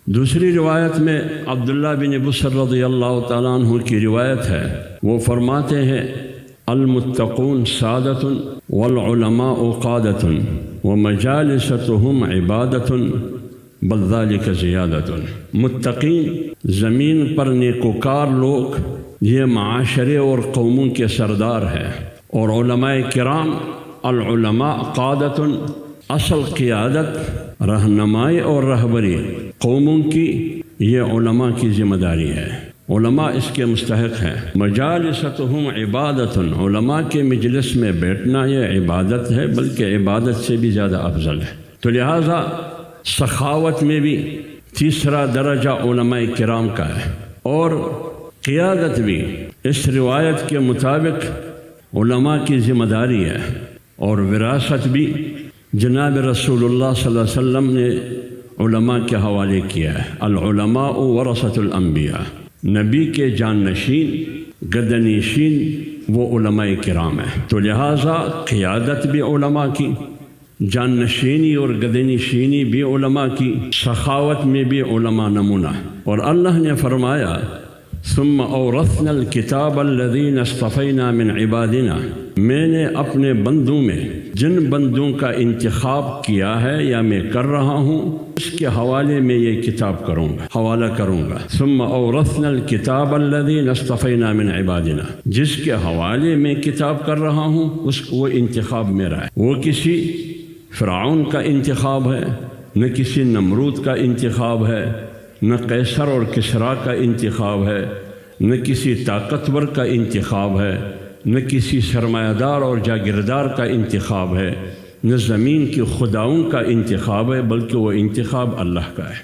دوسری روایت میں عبداللہ بن بصر رضی اللہ تعالیٰ عنہ کی روایت ہے، وہ فرماتے ہیں المتقون سعادت والعلماء قادت ومجالستهم عبادت بل ذلك زیادت۔ متقین زمین پر نیکوکار لوگ یہ معاشرے اور قوموں کے سردار ہیں، اور علماء کرام العلماء قادت، اصل قیادت رہنمائی اور رہبری قوموں کی یہ علماء کی ذمہ داری ہے، علماء اس کے مستحق ہیں۔ مجالستهم عبادت، علماء کے مجلس میں بیٹھنا یہ عبادت ہے، بلکہ عبادت سے بھی زیادہ افضل ہے۔ تو لہٰذا سخاوت میں بھی تیسرا درجہ علماء کرام کا ہے، اور قیادت بھی اس روایت کے مطابق علماء کی ذمہ داری ہے، اور وراثت بھی جناب رسول اللہ صلی اللہ علیہ وسلم نے علماء کے حوالے کیا ہے۔ العلماء ورثۃ الانبیاء، نبی کے جانشین گدنشین وہ علماء کرام ہیں، تو لہٰذا قیادت بھی علماء کی، جانشینی اور گدنشینی بھی علماء کی، سخاوت میں بھی علماء نمونہ۔ اور اللہ نے فرمایا ثم اورثنا الکتاب الذین اصطفینا من عبادنا، میں نے اپنے بندوں میں جن بندوں کا انتخاب کیا ہے یا میں کر رہا ہوں اس کے حوالے میں یہ کتاب کروں گا، حوالہ کروں گا۔ ثم اورثنا الکتاب الذین اصطفینا من عبادنا، جس کے حوالے میں کتاب کر رہا ہوں وہ انتخاب میرا ہے، وہ کسی فرعون کا انتخاب ہے، نہ کسی نمرود کا انتخاب ہے، نہ قیصر اور کسریٰ کا انتخاب ہے، نہ کسی طاقتور کا انتخاب ہے، نہ کسی سرمایہ دار اور جاگیردار کا انتخاب ہے، نہ زمین کی خداؤں کا انتخاب ہے، بلکہ وہ انتخاب اللہ کا ہے۔